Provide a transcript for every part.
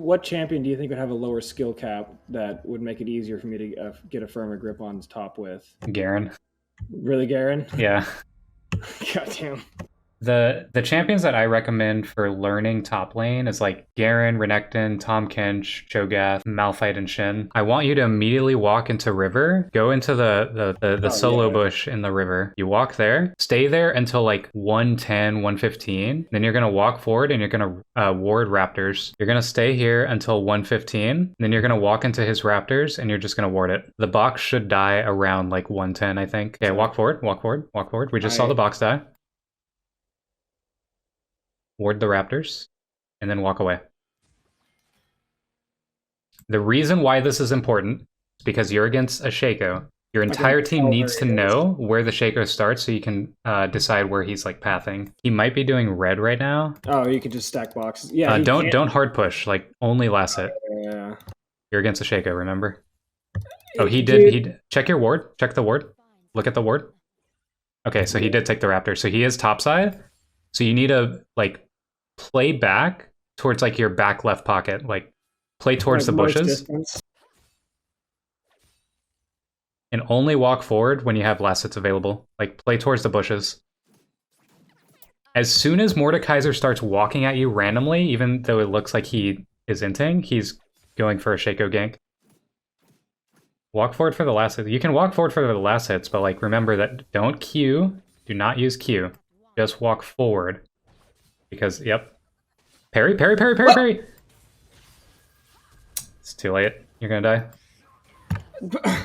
what champion do you think would have a lower skill cap that would make it easier for me to get a firmer grip on top with? Garen. Really, Garen? Yeah. Goddamn. The champions that I recommend for learning top lane is like Garen, Renekton, Tahm Kench, Cho'Gath, Malphite, and Shin. I want you to immediately walk into river, go into the solo bush in the river. You walk there, stay there until like 110, 115. Then you're gonna walk forward and you're gonna ward raptors. You're gonna stay here until 115. Then you're gonna walk into his raptors and you're just gonna ward it. The box should die around like 110, I think. Okay, walk forward, walk forward, walk forward. We just saw the box die. Ward the raptors, and then walk away. The reason why this is important is because you're against a Shaco. Your entire team needs to know where the Shaco starts so you can decide where he's like pathing. He might be doing red right now. Oh, you could just stack boxes. Yeah. Don't hard push. Like only last hit. Yeah. You're against a Shaco, remember? Oh, he did. Check your ward. Check the ward. Look at the ward. Okay, so he did take the raptor. So he is topside. So you need to like play back towards like your back left pocket, like play towards the bushes and only walk forward when you have last hits available. Like play towards the bushes. As soon as Mordekaiser starts walking at you randomly, even though it looks like he is inting, he's going for a Shaco gank. Walk forward for the last hits. You can walk forward for the last hits, but like remember that don't Q, do not use Q. Just walk forward. Because, yep. Parry, parry, parry, parry, parry! It's too late. You're gonna die.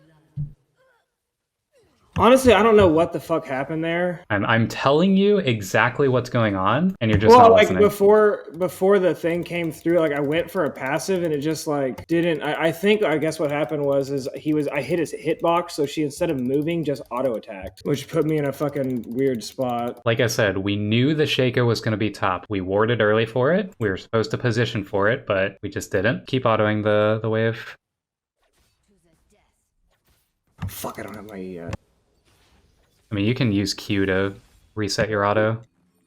Honestly, I don't know what the fuck happened there. I'm telling you exactly what's going on, and you're just not listening. Before the thing came through, like I went for a passive, and it just like didn't. I guess what happened was I hit his hitbox, so she instead of moving just auto attacked, which put me in a fucking weird spot. Like I said, we knew the Shaco was going to be top. We warded early for it. We were supposed to position for it, but we just didn't. Keep autoing the wave. Oh, fuck! I don't have my. I mean, you can use Q to reset your auto.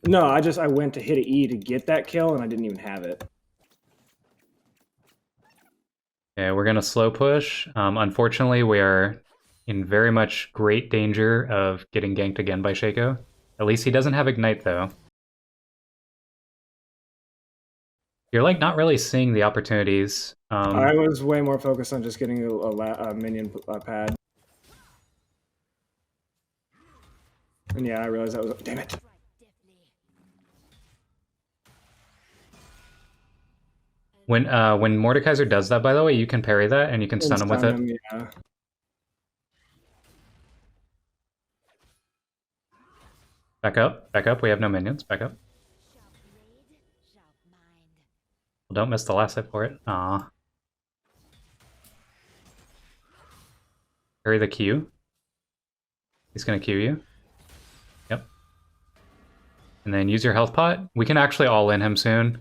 No, I went to hit an E to get that kill, and I didn't even have it. Yeah, we're gonna slow push. Unfortunately, we are in very much great danger of getting ganked again by Shaco. At least he doesn't have Ignite, though. You're like not really seeing the opportunities. I was way more focused on just getting a minion pad. And yeah, I realized that was... Damn it. When Mordekaiser does that, by the way, you can parry that and you can stun him with it. Yeah. Back up. We have no minions. Back up. Well, don't miss the last hit for it. Aw. Parry the Q. He's gonna Q you. Yep. And then use your health pot. We can actually all in him soon.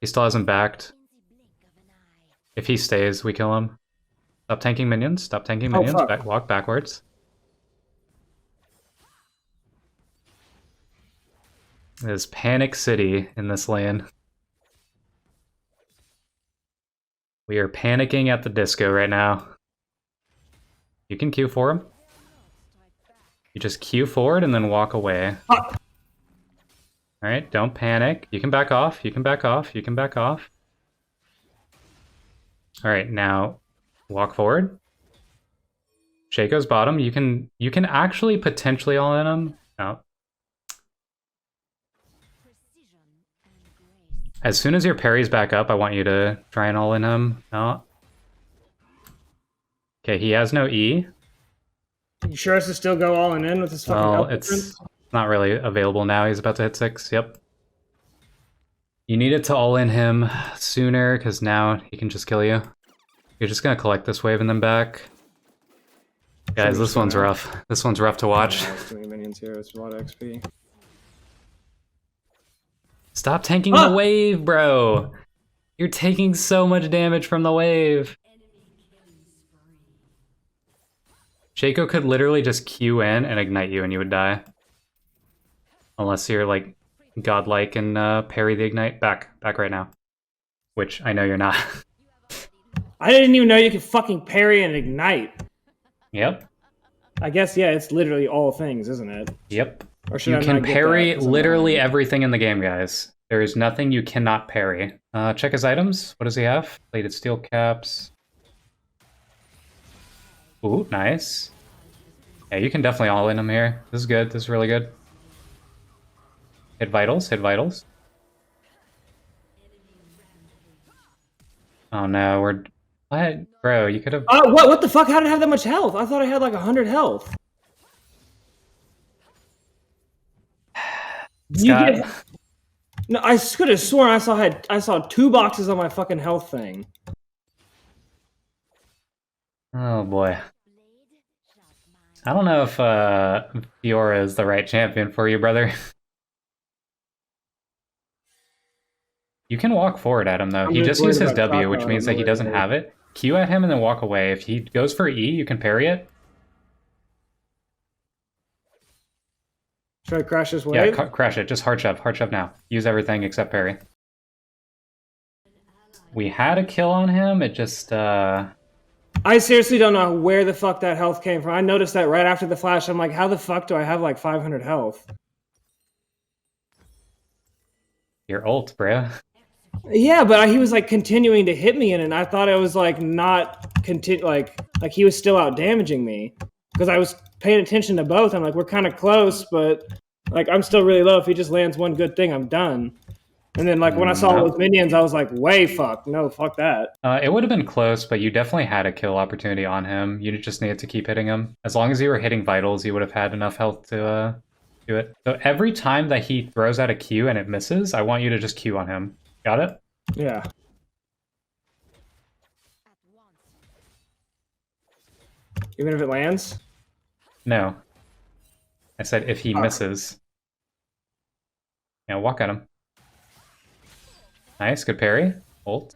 He still hasn't backed. If he stays, we kill him. Stop tanking minions. Stop tanking minions. Walk backwards. There's Panic City in this lane. We are panicking at the disco right now. You can Q for him. You just Q forward and then walk away. Alright, don't panic. You can back off. You can back off. You can back off. Alright, now walk forward. Shaco's bottom. You can actually potentially all in him. No. As soon as your parry's back up, I want you to try and all in him. No. Okay, he has no E. You sure has to still go all in with this fucking Well, it's not really available now. He's about to hit 6. Yep. You needed to all in him sooner, because now he can just kill you. You're just going to collect this wave and then back. Guys, this one's rough. This one's rough to watch. Too many minions here. It's a lot of XP. Stop tanking the wave, bro! You're taking so much damage from the wave. Shaco could literally just Q in and ignite you and you would die. Unless you're like godlike and parry the ignite. Back right now. which I know you're not. I didn't even know you could fucking parry and ignite. Yep. I guess, yeah, it's literally all things, isn't it? Yep. Or should You I can not get parry that 'cause I'm literally blind? everything in the game, guys. There is nothing you cannot parry. Check his items. What does he have? Plated steel caps. Ooh, nice. Yeah, you can definitely all in him here. This is good. This is really good. Hit vitals. Hit vitals. Oh no, we're... What? Bro, you could have... What the fuck? How did I have that much health? I thought I had like 100 health. Scott. No, I could have sworn I saw 2 boxes on my fucking health thing. Oh boy. I don't know if Fiora is the right champion for you, brother. You can walk forward at him, though. He just used his W, which means that he doesn't have it. Q at him and then walk away. If he goes for E, you can parry it. Should I crash this wave? Yeah, crash it. Just hard shove. Hard shove now. Use everything except parry. We had a kill on him. It just... I seriously don't know where the fuck that health came from. I noticed that right after the flash. I'm like, how the fuck do I have like 500 health? Your ult, bro. Yeah, but he was like continuing to hit me in it, and I thought it was like not like he was still out damaging me because I was paying attention to both. I'm like, we're kind of close, but like I'm still really low. If he just lands one good thing, I'm done. And then like when I saw those minions, I was like, way fuck, no, fuck that. It would have been close, but you definitely had a kill opportunity on him. You just needed to keep hitting him. As long as you were hitting vitals, you would have had enough health to do it. So every time that he throws out a Q and it misses, I want you to just Q on him. Got it? Yeah. Even if it lands? No. I said if he misses. Yeah, walk at him. Nice, good parry. Ult.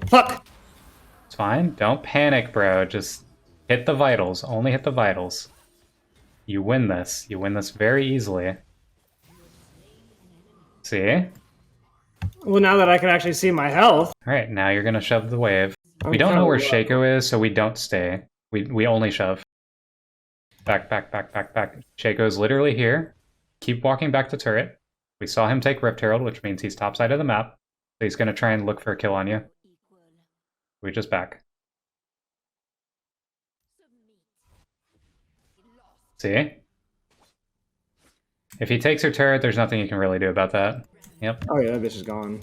Fuck! It's fine. Don't panic, bro. Just hit the vitals. Only hit the vitals. You win this. You win this very easily. See? Well, now that I can actually see my health. Alright, now you're gonna shove the wave. We don't know where Shaco is, so we don't stay. We only shove. Back, back, back, back, back. Shaco's literally here. Keep walking back to turret. We saw him take Rift Herald, which means he's top side of the map. So he's gonna try and look for a kill on you. We just back. See? If he takes your turret, there's nothing you can really do about that. Yep. Oh yeah, that bitch is gone.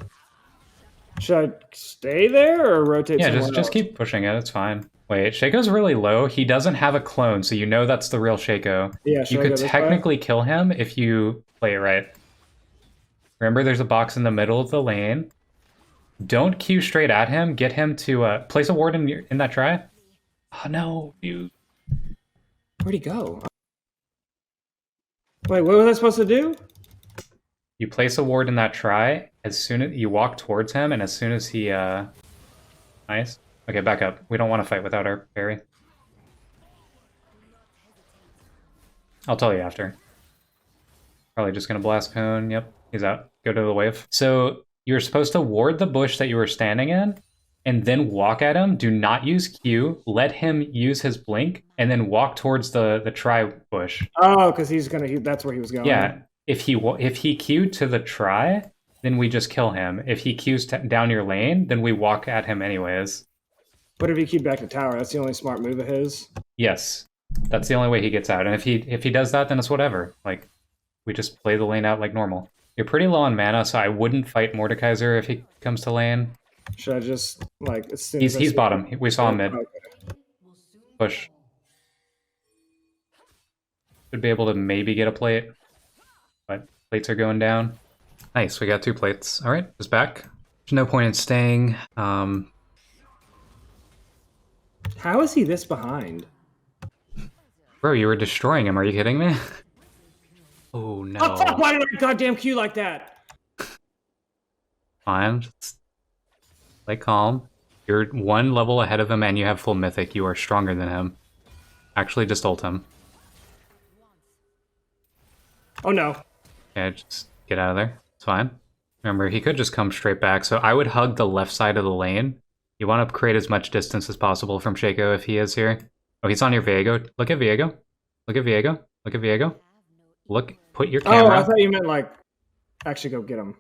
Should I stay there or rotate? Yeah, just keep pushing it. It's fine. Wait, Shaco's really low. He doesn't have a clone, so you know that's the real Shaco. Yeah, you could technically kill him if you play it right. Remember, there's a box in the middle of the lane. Don't Q straight at him. Get him to place a ward in that try. Oh no, dude. Where'd he go? Wait, what was I supposed to do? You place a ward in that try. As soon as you walk towards him, and as soon as he nice. Okay, back up. We don't want to fight without our parry. I'll tell you after. Probably just gonna blast cone. Yep, he's out. Go to the wave. So you're supposed to ward the bush that you were standing in, and then walk at him. Do not use Q. Let him use his blink, and then walk towards the try bush. Oh, because that's where he was going. Yeah. If he Q'd to the try, then we just kill him. If he Q's down your lane, then we walk at him anyways. What if he Q'd back to tower? That's the only smart move of his. Yes, that's the only way he gets out. And if he does that, then it's whatever. Like, we just play the lane out like normal. You're pretty low on mana, so I wouldn't fight Mordekaiser if he comes to lane. Should I just like? As soon he's bottom. We saw him mid. Okay. Push. Should be able to maybe get a plate, but plates are going down. Nice, we got 2 plates. All right, just back. There's no point in staying. How is he this behind? Bro, you were destroying him. Are you kidding me? Oh no! Oh fuck! Why did I goddamn Q like that? Fine, just play calm. You're 1 level ahead of him, and you have full mythic. You are stronger than him. Actually, just ult him. Oh no! Yeah, just get out of there. It's fine. Remember, he could just come straight back, so I would hug the left side of the lane. You want to create as much distance as possible from Shaco if he is here. Oh, he's on your Viego. Look at Viego. Look at Viego. Look at Viego. Look, put your camera. Oh, I thought you meant like actually go get him.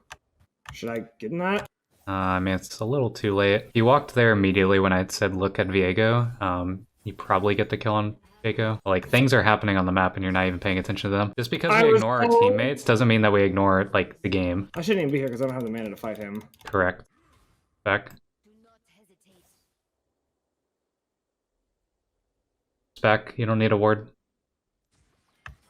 Should I get in that? I mean, it's a little too late. He walked there immediately when I said look at Viego. You probably get the kill on Shaco. Like, things are happening on the map and you're not even paying attention to them. Just because we ignore our teammates doesn't mean that we ignore, like, the game. I shouldn't even be here because I don't have the mana to fight him. Correct. Back. Back. You don't need a ward.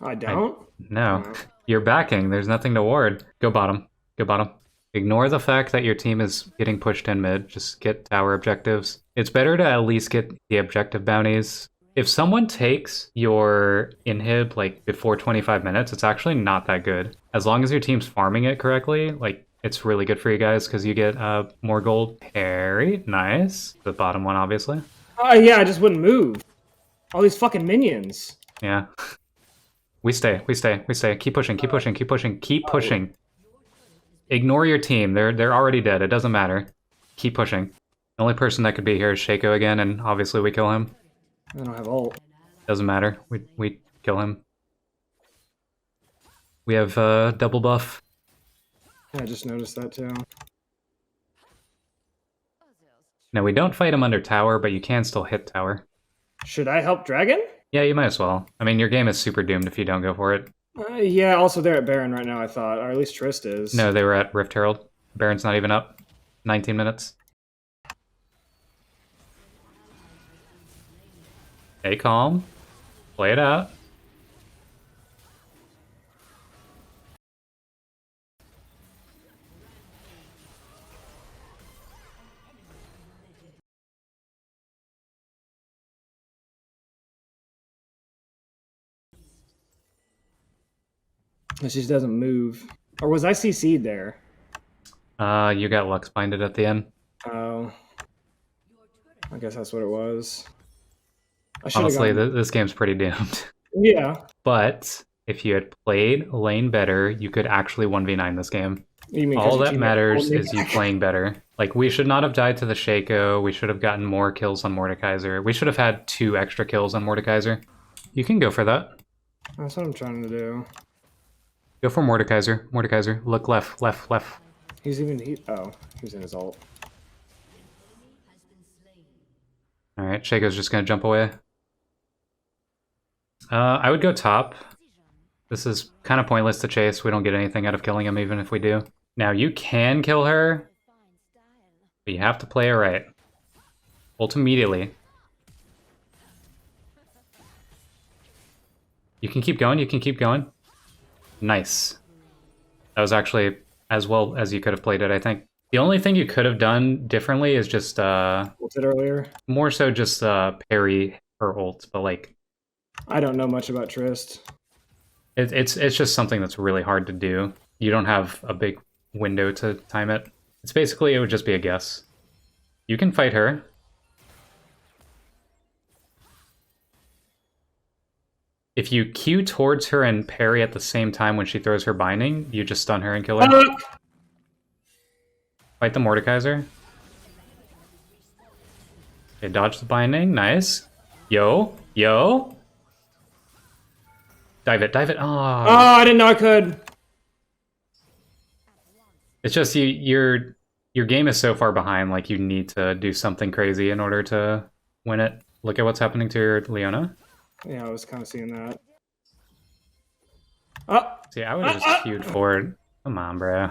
I don't? No. You're backing. There's nothing to ward. Go bottom. Go bottom. Ignore the fact that your team is getting pushed in mid. Just get tower objectives. It's better to at least get the objective bounties. If someone takes your inhib like before 25 minutes, it's actually not that good. As long as your team's farming it correctly, like it's really good for you guys because you get more gold. Parry, nice. The bottom one, obviously. Yeah, I just wouldn't move. All these fucking minions. Yeah. We stay. Keep pushing, keep pushing, keep pushing, keep pushing. Ignore your team. They're already dead. It doesn't matter. Keep pushing. The only person that could be here is Shaco again, and obviously we kill him. I don't have ult. Doesn't matter. We kill him. We have double buff. Yeah, I just noticed that too. No, we don't fight him under tower, but you can still hit tower. Should I help Dragon? Yeah, you might as well. I mean, your game is super doomed if you don't go for it. Yeah, also they're at Baron right now, I thought. Or at least Trist is. No, they were at Rift Herald. Baron's not even up. 19 minutes. Stay calm. Play it out. It just doesn't move. Or was I CC'd there? You got Lux binded at the end. Oh. I guess that's what it was. Honestly, this game's pretty doomed. Yeah. But if you had played lane better, you could actually 1v9 this game. You mean all that matters is you playing better. Like, we should not have died to the Shaco. We should have gotten more kills on Mordekaiser. We should have had 2 extra kills on Mordekaiser. You can go for that. That's what I'm trying to do. Go for Mordekaiser. Mordekaiser. Look left, left, left. He's in his ult. Alright, Shaco's just gonna jump away. I would go top. This is kind of pointless to chase. We don't get anything out of killing him, even if we do. Now, you can kill her, but you have to play it right. Ult immediately. You can keep going, you can keep going. Nice. That was actually as well as you could have played it, I think. The only thing you could have done differently is just ulted earlier. More so just parry her ult, but like I don't know much about Trist. It's just something that's really hard to do. You don't have a big window to time it. It's basically, it would just be a guess. You can fight her. If you Q towards her and parry at the same time when she throws her binding, you just stun her and kill her. Fight the Mordekaiser. Okay, dodge the binding. Nice. Yo. Yo. Dive it. Dive it. Oh, I didn't know I could. It's just your game is so far behind, like you need to do something crazy in order to win it. Look at what's happening to your Leona. Yeah, I was kind of seeing that. See, I would have just queued forward. Come on, bro.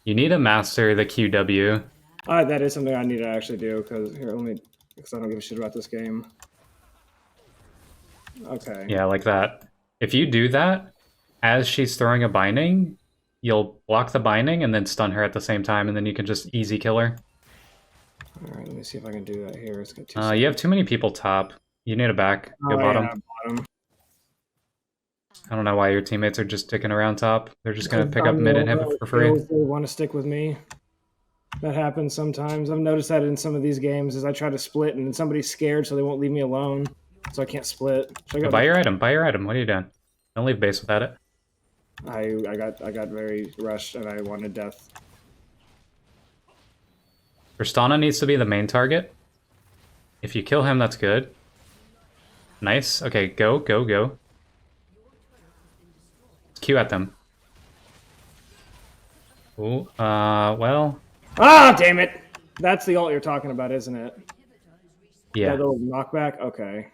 You need to master the QW. That is something I need to actually do, because I don't give a shit about this game. Okay. Yeah, like that. If you do that, as she's throwing a binding, you'll block the binding and then stun her at the same time, and then you can just easy kill her. Alright, let me see if I can do that here. Let's get you have too many people top. You need a back. Go bottom. Yeah, bottom. I don't know why your teammates are just sticking around top. They're just going to pick up mid and hit it for free. They want to stick with me. That happens sometimes. I've noticed that in some of these games as I try to split and somebody's scared so they won't leave me alone. So I can't split. Buy your item. Buy your item. What are you doing? Don't leave base without it. I got very rushed and I wanted death. Tristana needs to be the main target. If you kill him, that's good. Nice. Okay, go, go, go. Q at them. Ooh, well... Ah, damn it! That's the ult you're talking about, isn't it? Yeah. That little knockback? Okay.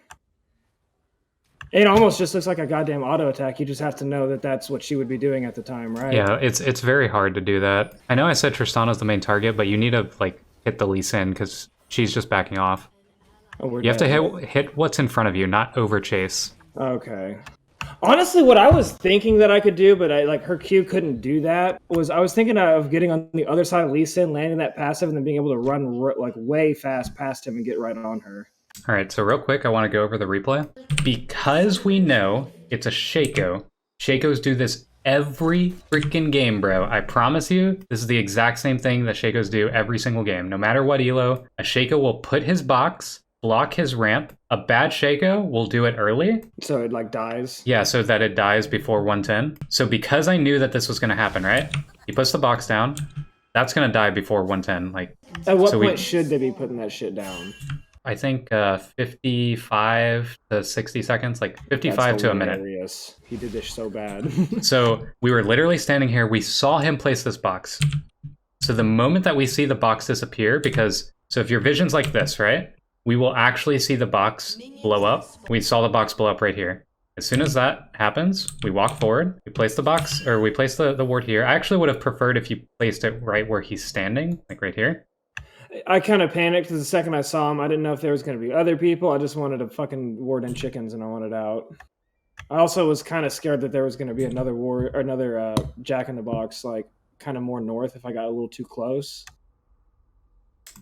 It almost just looks like a goddamn auto attack. You just have to know that that's what she would be doing at the time, right? Yeah, it's very hard to do that. I know I said Tristana's the main target, but you need to, like, hit the Lee Sin, because she's just backing off. Oh, you have to hit what's in front of you, not over chase. Okay. Honestly, what I was thinking that I could do, but her Q couldn't do that, was I was thinking of getting on the other side of Lee Sin, landing that passive, and then being able to run like way fast past him and get right on her. All right, so real quick, I want to go over the replay. Because we know it's a Shaco, Shacos do this every freaking game, bro. I promise you, this is the exact same thing that Shacos do every single game. No matter what elo, a Shaco will put his box, block his ramp. A bad Shaco will do it early. So it like dies? Yeah, so that it dies before 110. So because I knew that this was going to happen, right? He puts the box down. That's going to die before 110. Like, at what point should they be putting that shit down? I think 55 to 60 seconds, like 55 to a minute. He did this so bad. So we were literally standing here. We saw him place this box. So the moment that we see the box disappear, so if your vision's like this, right? We will actually see the box blow up. We saw the box blow up right here. As soon as that happens, we walk forward, we place the box, or we place the ward here. I actually would have preferred if you placed it right where he's standing, like right here. I kind of panicked because the second I saw him, I didn't know if there was going to be other people. I just wanted to fucking ward in chickens and I wanted out. I also was kind of scared that there was going to be another Jack in the Box, like kind of more north if I got a little too close.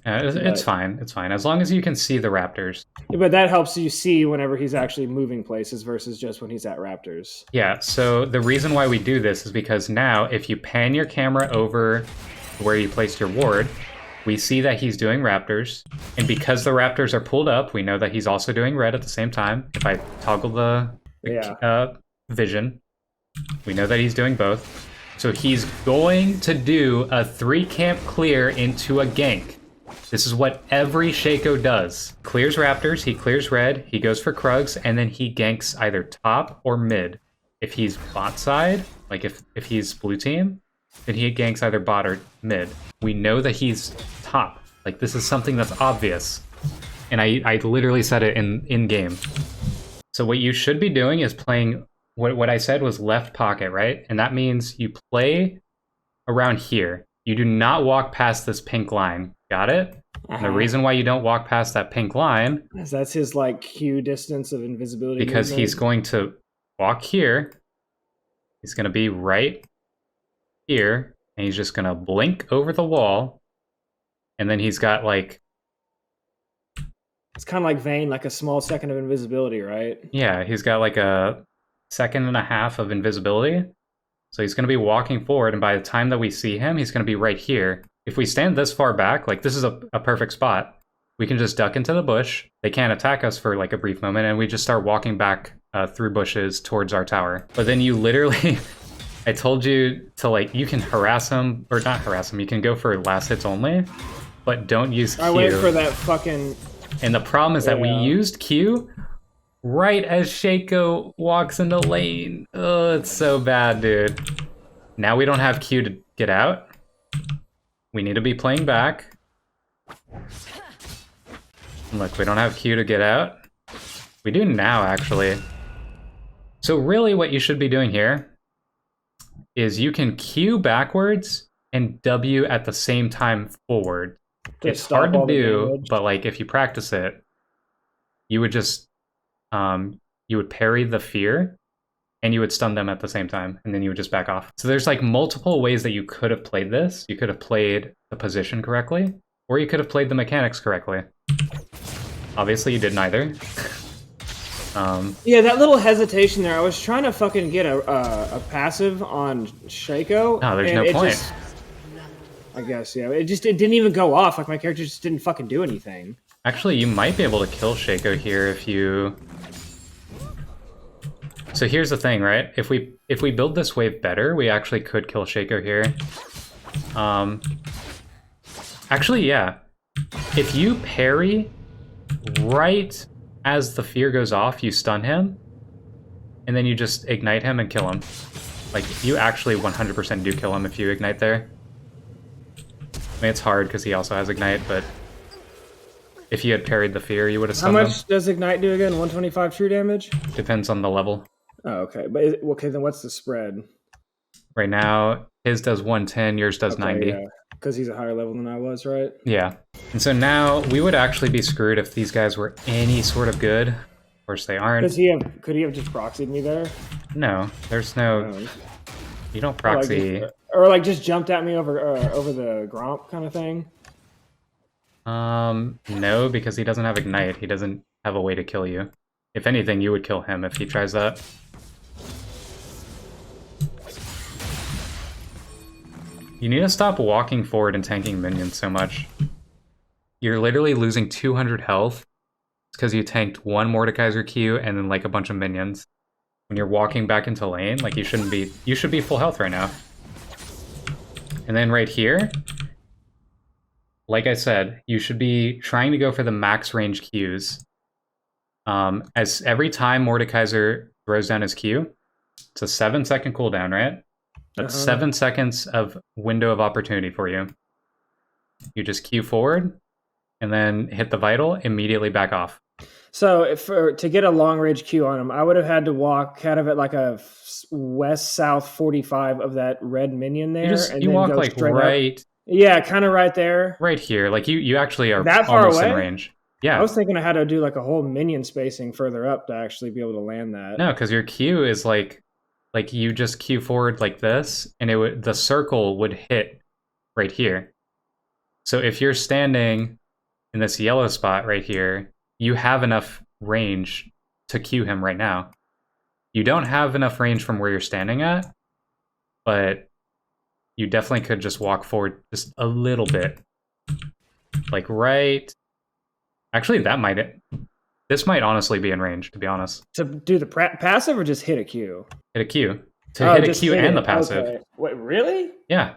It's fine. It's fine. As long as you can see the Raptors. But that helps you see whenever he's actually moving places versus just when he's at Raptors. Yeah, so the reason why we do this is because now if you pan your camera over where you placed your ward, we see that he's doing Raptors, and because the Raptors are pulled up, we know that he's also doing red at the same time. If I toggle the vision, we know that he's doing both. So he's going to do a 3-camp clear into a gank. This is what every Shaco does. Clears Raptors, he clears red, he goes for Krugs, and then he ganks either top or mid. If he's bot side, like if he's blue team, then he ganks either bot or mid. We know that he's top. Like, this is something that's obvious. And I literally said it in game. So what you should be doing is playing, what I said was left pocket, right? And that means you play around here. You do not walk past this pink line. Got it? And the reason why you don't walk past that pink line is that's his like Q distance of invisibility. Because movement. He's going to walk here. He's going to be right here. And he's just going to blink over the wall. And then he's got like... It's kind of like Vayne, like a small second of invisibility, right? Yeah, he's got like a 1.5 seconds of invisibility. So he's going to be walking forward. And by the time that we see him, he's going to be right here. If we stand this far back, like this is a perfect spot. We can just duck into the bush. They can't attack us for like a brief moment. And we just start walking back through bushes towards our tower. But then you literally... I told you to like, you can harass him, or not harass him, you can go for last hits only, but don't use Q. I wait for that fucking... And the problem is that we used Q right as Shaco walks into lane. Oh, it's so bad, dude. Now we don't have Q to get out. We need to be playing back. Look, we don't have Q to get out. We do now, actually. So really what you should be doing here is you can Q backwards and W at the same time forward. It's hard to do, but like if you practice it, you would just you would parry the fear and you would stun them at the same time, and then you would just back off. So there's like multiple ways that you could have played this. You could have played the position correctly, or you could have played the mechanics correctly. Obviously you did neither. Yeah, that little hesitation there. I was trying to fucking get a passive on Shaco. Oh, there's no point. I guess, yeah. It didn't even go off. Like, my character just didn't fucking do anything. Actually, you might be able to kill Shaco here if you... So here's the thing, right? If we build this wave better, we actually could kill Shaco here. Actually, yeah. if you parry right as the fear goes off, you stun him, and then you just ignite him and kill him. Like, you actually 100% do kill him if you ignite there. I mean, it's hard because he also has ignite, but if you had parried the fear, you would have stunned him. How much does ignite do again? 125 true damage? Depends on the level. Oh, okay. But okay, then what's the spread? Right now, his does 110, yours does 90. Yeah, because he's a higher level than I was, right? Yeah. And so now we would actually be screwed if these guys were any sort of good. Of course they aren't. Could he have just proxied me there? No, there's no... You don't proxy... Or like just jumped at me over the Gromp kind of thing? No, because he doesn't have ignite. He doesn't have a way to kill you. If anything, you would kill him if he tries that. You need to stop walking forward and tanking minions so much. You're literally losing 200 health because you tanked one Mordekaiser Q and then like a bunch of minions. When you're walking back into lane, like you should be full health right now. And then right here, like I said, you should be trying to go for the max range Qs. As every time Mordekaiser throws down his Q, it's a 7-second cooldown, right? That's 7 seconds of window of opportunity for you. You just Q forward, and then hit the vital, immediately back off. So to get a long range Q on him, I would have had to walk kind of at like a west-south 45 of that red minion there. You walk like right... Up. Yeah, kind of right there. Right here. Like you actually are that far almost away? In range. Yeah. I was thinking I had to do like a whole minion spacing further up to actually be able to land that. No, because your Q is like you just Q forward like this, and the circle would hit right here. So if you're standing in this yellow spot right here, you have enough range to Q him right now. You don't have enough range from where you're standing at, but you definitely could just walk forward just a little bit. Like right... Actually, this might honestly be in range, to be honest. To do the passive or just hit a Q? Hit a Q. Hit a Q and the passive. Okay. Wait, really? Yeah.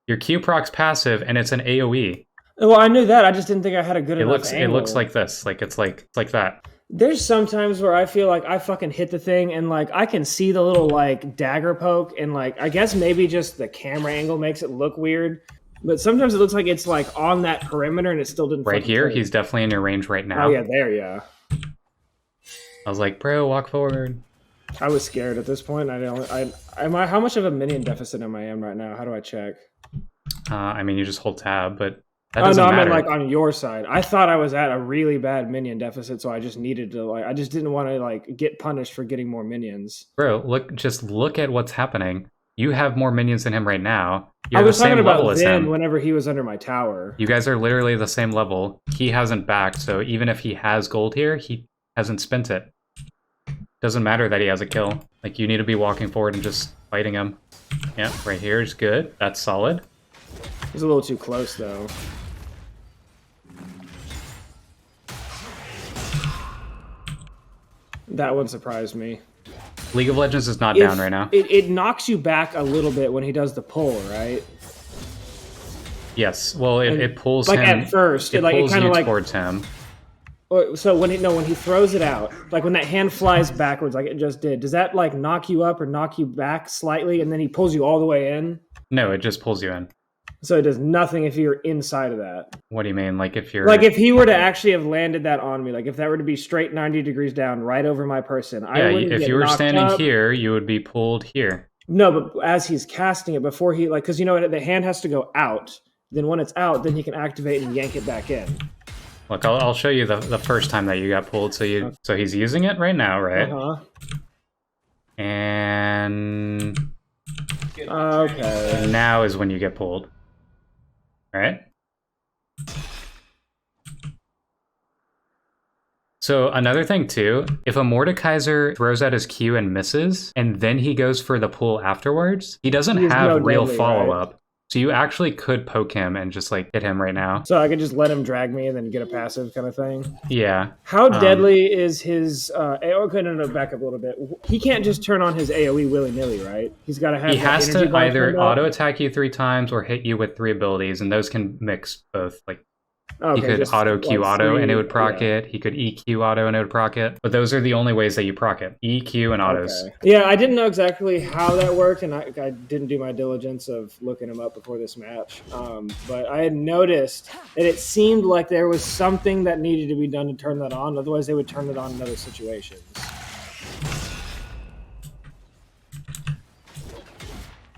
Your Q procs passive, and it's an AoE. Well, I knew that. I just didn't think I had a good enough angle. It looks like this. Like it's like that. There's sometimes where I feel like I fucking hit the thing, and like I can see the little like dagger poke, and like I guess maybe just the camera angle makes it look weird. But sometimes it looks like it's like on that perimeter and it still didn't. Right here, he's definitely in your range right now. Oh yeah, there, yeah. I was like, bro, walk forward. I was scared at this point. How much of a minion deficit am I in right now? How do I check? I mean, you just hold tab, but that doesn't matter. I meant like on your side. I thought I was at a really bad minion deficit, so I just needed to I just didn't want to like get punished for getting more minions. Bro, just look at what's happening. You have more minions than him right now. I was talking about then whenever he was under my tower. You guys are literally the same level. He hasn't backed, so even if he has gold here, he hasn't spent it. Doesn't matter that he has a kill. Like, you need to be walking forward and just fighting him. Yeah, right here is good. That's solid. He's a little too close, though. That one surprised me. League of Legends is not down right now. It knocks you back a little bit when he does the pull, right? Yes. Well, it pulls like him. At first, it pulls kind of like towards him. So when he throws it out, like when that hand flies backwards, like it just did, does that like knock you up or knock you back slightly, and then he pulls you all the way in? No, it just pulls you in. So it does nothing if you're inside of that. What do you mean? Like if you're... Like if he were to actually have landed that on me, like if that were to be straight 90 degrees down right over my person, yeah, if you were standing here, you would be pulled here. No, but as he's casting it, before he, like, because you know the hand has to go out. Then when it's out, then he can activate and yank it back in. Look, I'll show you the first time that you got pulled. So he's using it right now, right? And okay, now is when you get pulled. Right? So another thing too, if a Mordekaiser throws out his Q and misses, and then he goes for the pull afterwards, he doesn't have real follow-up. Right? So you actually could poke him and just like hit him right now. So I could just let him drag me and then get a passive kind of thing? Yeah. How deadly is his... okay, no, back up a little bit. He can't just turn on his AoE willy-nilly, right? He's got to have... He has to either auto-attack you 3 times or hit you with 3 abilities, and those can mix both. Like Okay, He could just, auto Q like, auto and it free, would proc yeah. it. He could EQ auto and it would proc it. But those are the only ways that you proc it. EQ and autos. Okay. Yeah, I didn't know exactly how that worked, and I didn't do my diligence of looking him up before this match. But I had noticed that it seemed like there was something that needed to be done to turn that on. Otherwise, they would turn it on in other situations.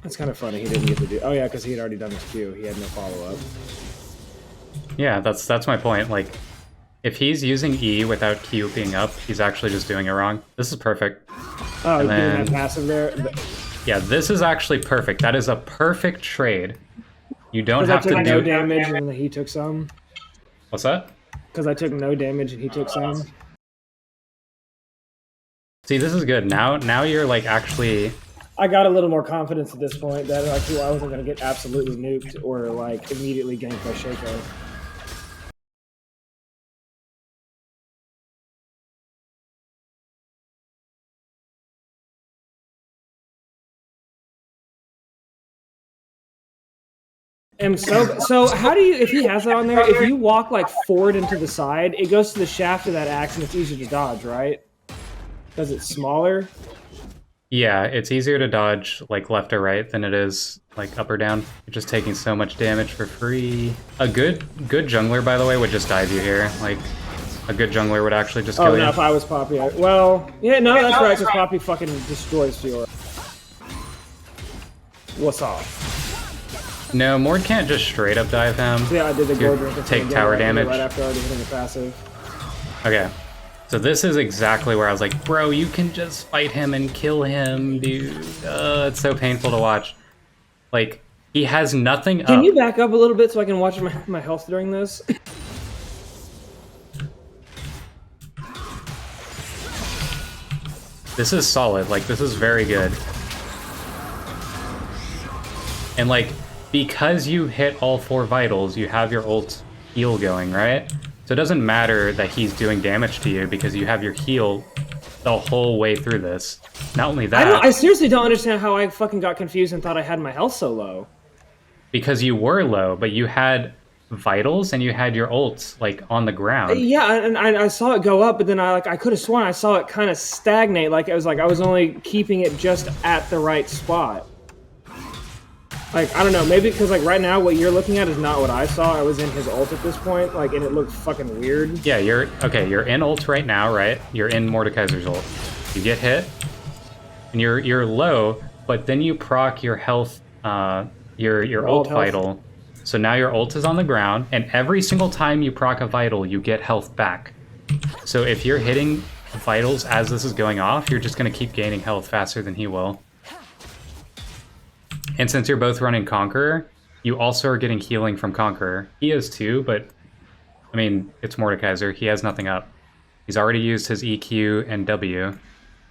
That's kind of funny. He didn't get to do. Oh yeah, because he had already done his Q. He had no follow up. Yeah, that's my point. Like, if he's using E without Q being up, he's actually just doing it wrong. This is perfect. Oh, And doing then- that passive there. Yeah, this is actually perfect. That is a perfect trade. You don't Because I have took to no do... damage and he took some. What's that? Because I took no damage and he took some. See, this is good. Now you're, like, actually... I got a little more confidence at this point that like I wasn't going to get absolutely nuked or like immediately ganked by Shaco. And so how do you, if he has that on there, if you walk like forward into the side, it goes to the shaft of that axe and it's easier to dodge, right? Because it's smaller. Yeah, it's easier to dodge, like, left or right than it is, like, up or down. You're just taking so much damage for free. A good jungler, by the way, would just dive you here. Like, a good jungler would actually just kill Oh, you. no, if I was Poppy, well, yeah, no, that's right, because Poppy fucking destroys Fiora. What's up? No, Mord can't just straight up dive him. Yeah, I did the You gold drink. take tower damage. Right after already hitting the passive. Okay. So this is exactly where I was like, bro, you can just fight him and kill him, dude. It's so painful to watch. Like, he has nothing up. Can you back up a little bit so I can watch my health during this? This is solid. Like, this is very good. And, like, because you hit all 4 vitals, you have your ult heal going, right? So it doesn't matter that he's doing damage to you because you have your heal the whole way through this. Not only that... I seriously don't understand how I fucking got confused and thought I had my health so low. Because you were low, but you had vitals and you had your ults, like, on the ground. Yeah, and I saw it go up, but then I could have sworn I saw it kind of stagnate. Like, it was like I was only keeping it just at the right spot. Like, I don't know, maybe because, like, right now what you're looking at is not what I saw. I was in his ult at this point, like, and it looked fucking weird. Yeah, you're in ult right now, right? You're in Mordekaiser's ult. You get hit, and you're low, but then you proc your health, your ult vital. So now your ult is on the ground, and every single time you proc a vital, you get health back. So if you're hitting vitals as this is going off, you're just gonna keep gaining health faster than he will. And since you're both running Conqueror, you also are getting healing from Conqueror. He is too, but, I mean, it's Mordekaiser. He has nothing up. He's already used his EQ and W,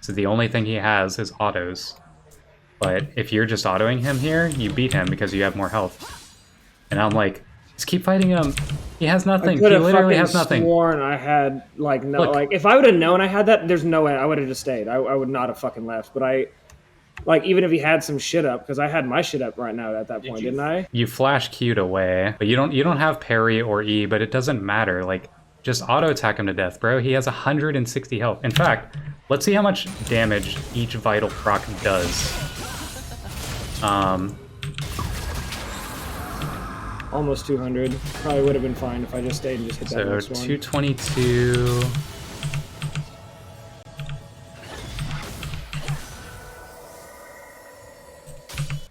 so the only thing he has is autos. But if you're just autoing him here, you beat him because you have more health. And I'm like, just keep fighting him. He has nothing. He literally has nothing. I sworn I had, like, no, Look. like, if I would have known I had that, there's no way I would have just stayed. I would not have fucking left, but like, even if he had some shit up, because I had my shit up right now at that point, didn't I? You flash Q'd away, but you don't have parry or E, but it doesn't matter. Like, just auto attack him to death, bro. He has 160 health. In fact, let's see how much damage each vital proc does. Almost 200. Probably would have been fine if I just stayed and just hit that So next one. 222.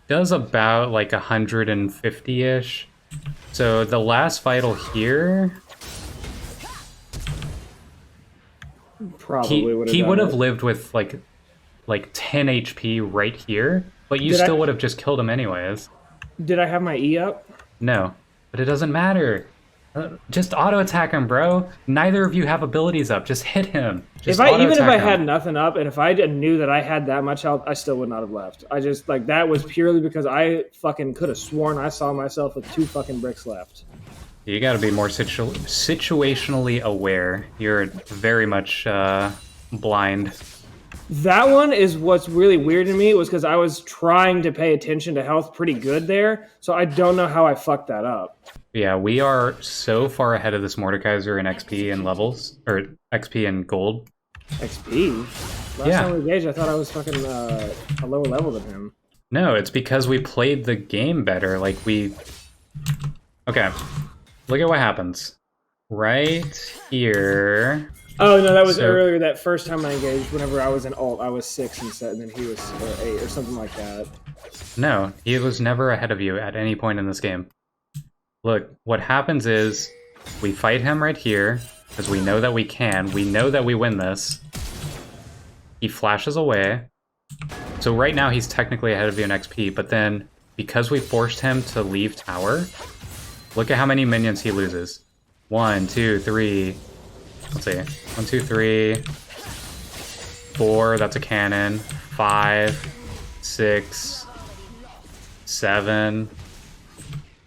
Does about like 150-ish. So the last vital here, Probably would have. he would have lived with like 10 HP right here, but you still would have just killed him anyways. Did I have my E up? No, but it doesn't matter. Just auto attack him, bro. Neither of you have abilities up. Just hit him. Just Even if I auto-attack had him. nothing up, and if I knew that I had that much health, I still would not have left. I just, like, that was purely because I fucking could have sworn I saw myself with 2 fucking bricks left. You gotta be more situationally aware. You're very much blind. That one is what's really weird to me, was because I was trying to pay attention to health pretty good there, so I don't know how I fucked that up. Yeah, we are so far ahead of this Mordekaiser in XP and levels, or XP and gold. XP? Last time we engaged, I thought I was fucking a lower level than him. No, it's because we played the game better. Like, Okay, look at what happens. Right here... Oh, no, that was earlier, that first time I engaged, whenever I was in ult, I was 6 instead, and then he was 8, or something like that. No, he was never ahead of you at any point in this game. Look, what happens is, we fight him right here, because we know that we can. We know that we win this. He flashes away. So right now he's technically ahead of you in XP, but then, because we forced him to leave tower, look at how many minions he loses. 1, 2, 3... Let's see. 1, 2, 3... 4, that's a cannon. 5, 6... 7...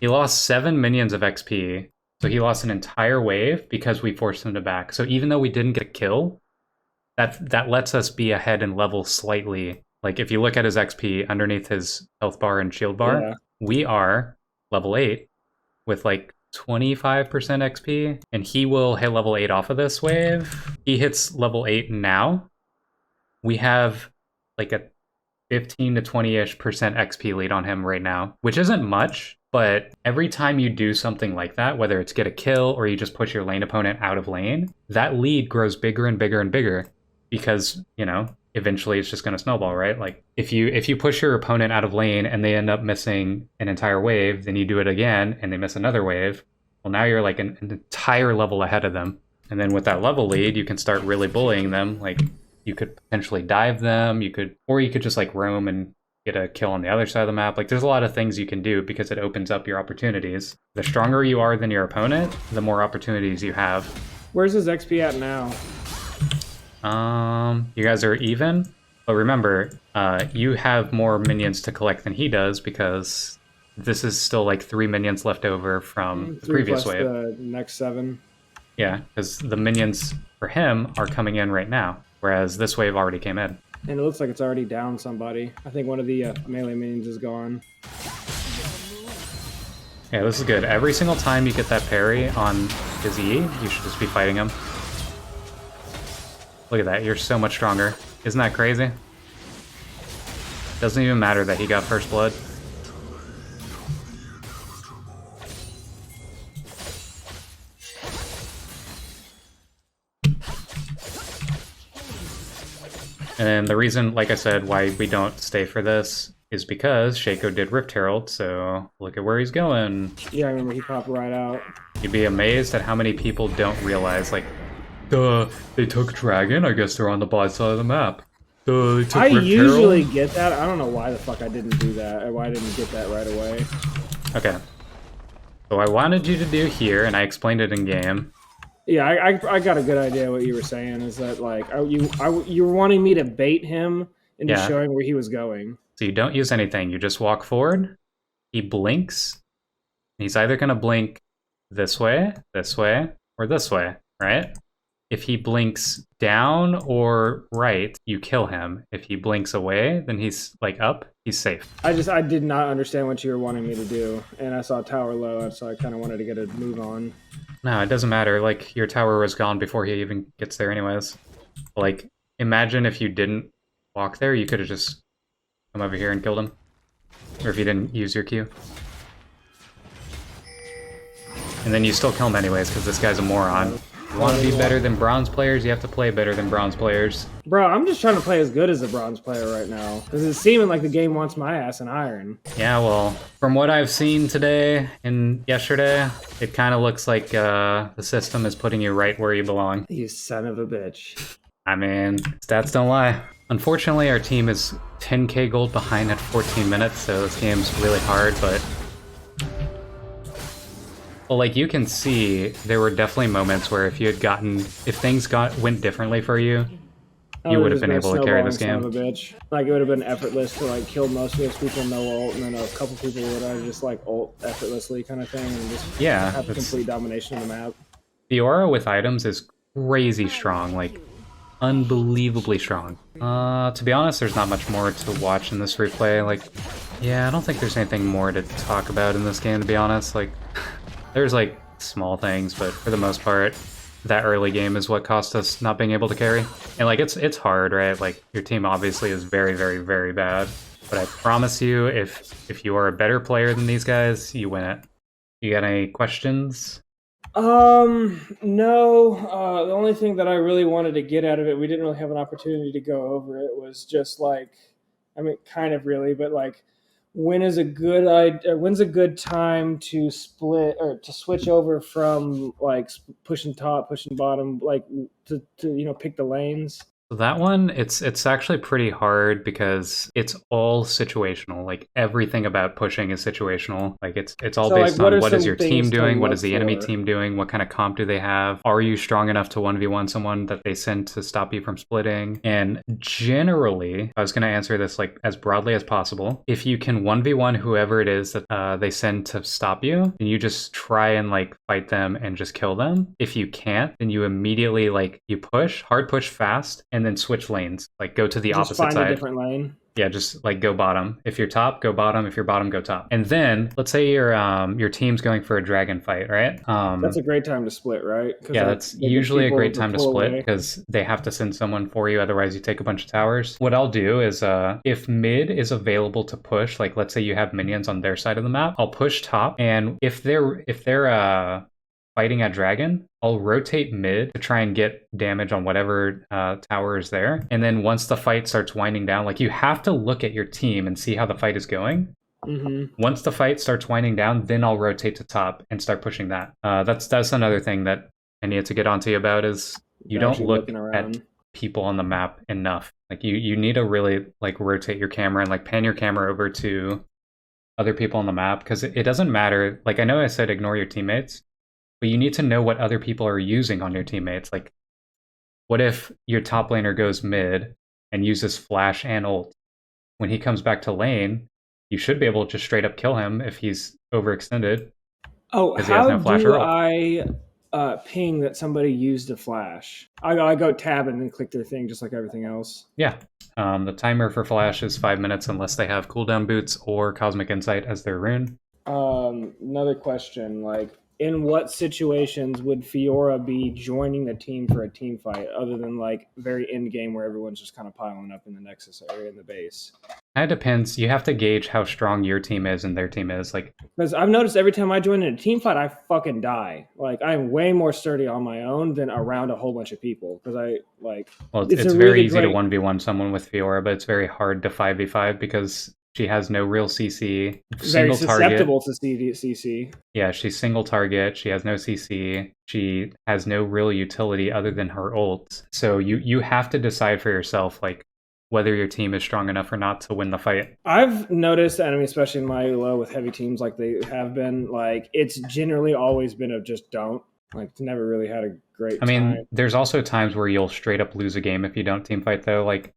He lost 7 minions of XP, so he lost an entire wave because we forced him to back. So even though we didn't get a kill, that lets us be ahead in level slightly. Like, if you look at his XP underneath his health bar and shield bar, we are level 8 with, like, 25% XP, and he will hit level 8 off of this wave. He hits level 8 now. We have, like, a 15 to 20-ish percent XP lead on him right now, which isn't much, but every time you do something like that, whether it's get a kill or you just push your lane opponent out of lane, that lead grows bigger and bigger and bigger because, you know, eventually it's just going to snowball, right? Like, if you push your opponent out of lane and they end up missing an entire wave, then you do it again and they miss another wave, well, now you're like an entire level ahead of them. And then with that level lead, you can start really bullying them. Like, you could potentially dive them, or you could just like roam and get a kill on the other side of the map. Like, there's a lot of things you can do because it opens up your opportunities. The stronger you are than your opponent, the more opportunities you have. Where's his XP at now? You guys are even, but remember, you have more minions to collect than he does because this is still like 3 minions left over from the previous wave. The next 7. Yeah, because the minions for him are coming in right now, whereas this wave already came in. And it looks like it's already down somebody. I think one of the melee minions is gone. Yeah, this is good. Every single time you get that parry on his E, you should just be fighting him. Look at that, you're so much stronger. Isn't that crazy? Doesn't even matter that he got first blood. And the reason, like I said, why we don't stay for this is because Shaco did Rift Herald, so look at where he's going. Yeah, I remember he popped right out. You'd be amazed at how many people don't realize, like, duh, they took Dragon, I guess they're on the bot side of the map. Duh, they took I Rift usually Herald. get that. I don't know why the fuck I didn't do that, or why I didn't get that right away. Okay. So I wanted you to do here, and I explained it in game. Yeah, I got a good idea what you were saying. Is that like you were wanting me to bait him into showing where he was going? So you don't use anything. You just walk forward. He blinks. He's either gonna blink this way, or this way, right? If he blinks down or right, you kill him. If he blinks away, then he's like up. He's safe. I did not understand what you were wanting me to do, and I saw tower low, so I kind of wanted to get a move on. No, it doesn't matter. Like, your tower was gone before he even gets there anyways. Like, imagine if you didn't walk there, you could have just come over here and killed him. Or if you didn't use your Q. And then you still kill him anyways, because this guy's a moron. You want to be better than bronze players, you have to play better than bronze players. Bro, I'm just trying to play as good as a bronze player right now. Because it's seeming like the game wants my ass in iron. Yeah, well, from what I've seen today and yesterday, it kind of looks like the system is putting you right where you belong. You son of a bitch. I mean, stats don't lie. Unfortunately, our team is 10k gold behind at 14 minutes, so this game's really hard, but... Well, like, you can see, there were definitely moments where if you had gotten... If things went differently for you, you would have been able to carry this game. Son of a bitch. Like, it would have been effortless to, like, kill most of those people no ult, and then a couple people would have just, like, ult effortlessly kind of thing, and just have complete domination of the map. Fiora with items is crazy strong, like, unbelievably strong. To be honest, there's not much more to watch in this replay. Like, yeah, I don't think there's anything more to talk about in this game, to be honest. Like... There's like small things, but for the most part, that early game is what cost us not being able to carry. And like it's hard, right? Like your team obviously is very, very, very bad. But I promise you, if you are a better player than these guys, you win it. You got any questions? No. The only thing that I really wanted to get out of it, we didn't really have an opportunity to go over it, was just like, I mean, kind of really, but like, when's a good time to split or to switch over from like pushing top, pushing bottom, like to pick the lanes? That one, it's actually pretty hard because it's all situational. Like everything about pushing is situational. Like it's all So like, based what on are what is some your team things to doing, what is look the enemy for? team doing, what kind of comp do they have? Are you strong enough to 1v1 someone that they send to stop you from splitting? And generally, I was going to answer this like as broadly as possible. If you can 1v1 whoever it is that they send to stop you, then you just try and like fight them and just kill them. If you can't, then you immediately like you push, hard push fast, and then switch lanes. Like go to the Just opposite find a side. different lane. Yeah, just like go bottom. If you're top, go bottom. If you're bottom, go top. And then let's say your team's going for a dragon fight, right? That's a great time to split, right? Because Yeah, like that's they get usually a people great to time to pull split away. because they have to send someone for you. Otherwise, you take a bunch of towers. What I'll do is, if mid is available to push, like let's say you have minions on their side of the map, I'll push top, and if they're fighting a dragon, I'll rotate mid to try and get damage on whatever tower is there. And then once the fight starts winding down, like you have to look at your team and see how the fight is going. Once the fight starts winding down, then I'll rotate to top and start pushing that. That's another thing that I need to get onto you about is you don't Actually look looking at around. people on the map enough. Like you need to really like rotate your camera and like pan your camera over to other people on the map because it doesn't matter. Like I know I said ignore your teammates, but you need to know what other people are using on your teammates. Like what if your top laner goes mid and uses flash and ult? When he comes back to lane, you should be able to just straight up kill him if he's overextended Oh, because he has how no flash or do ult. I ping that somebody used a flash? I go tab and then click their thing just like everything else. Yeah. The timer for flash is 5 minutes unless they have cooldown boots or cosmic insight as their rune. Another question, like, in what situations would Fiora be joining the team for a team fight other than like very end game where everyone's just kind of piling up in the Nexus area in the base? It depends. You have to gauge how strong your team is and their team is. Like, Because I've noticed every time I join in a team fight, I fucking die. Like, I'm way more sturdy on my own than around a whole bunch of people. Because I like, well, it's it's a very really easy to great. 1v1 someone with Fiora, but it's very hard to 5v5 because she has no real CC. Very Single target. susceptible to CC. Yeah, she's single target. She has no CC. She has no real utility other than her ult. So you have to decide for yourself, like, whether your team is strong enough or not to win the fight. I've noticed, and I mean, especially in my low with heavy teams like they have been, like, it's generally always been a just don't. Like, it's never really had a great time. There's also times where you'll straight up lose a game if you don't team fight, though. Like,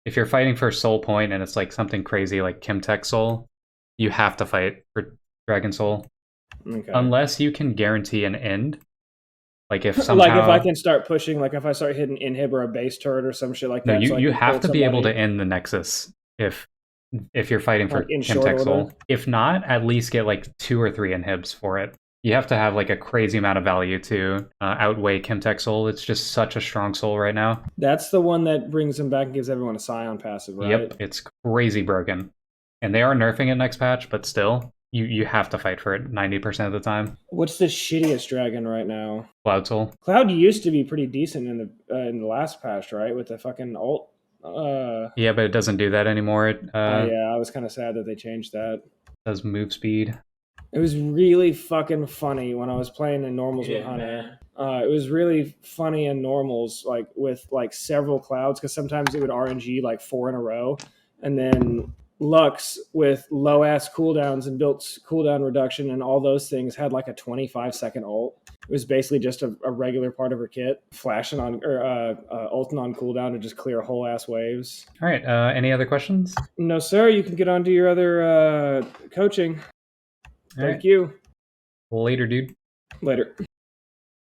if you're fighting for Soul Point and it's like something crazy like Kimtech Soul, you have to fight for Dragon Soul. Okay. Unless you can guarantee an end. Like if somehow, like if I can start pushing, like if I start hitting inhib or a base turret or some shit like that. No, you, so you have to be able to somebody, end the Nexus if you're fighting for like, in Kimtech short Soul. order. If not, at least get like 2 or 3 inhibs for it. You have to have like a crazy amount of value to outweigh Kimtech Soul. It's just such a strong soul right now. That's the one that brings him back and gives everyone a Scion passive, right? Yep, it's crazy broken. And they are nerfing it next patch, but still, you have to fight for it 90% of the time. What's the shittiest dragon right now? Cloud Soul. Cloud used to be pretty decent in the last patch, right? With the fucking ult. Yeah, but it doesn't do that anymore. It yeah, I was kind of sad that they changed that. does move speed. It was really fucking funny when I was playing in normals with Hunter. It was really funny in normals, like with like several clouds, because sometimes it would RNG like 4 in a row, and then Lux with low ass cooldowns and built cooldown reduction and all those things had like a 25-second ult. It was basically just a regular part of her kit, flashing on or ulting on cooldown to just clear whole ass waves. All right. Any other questions? No, sir. You can get on to your other coaching. Thank you. Later, dude. Later.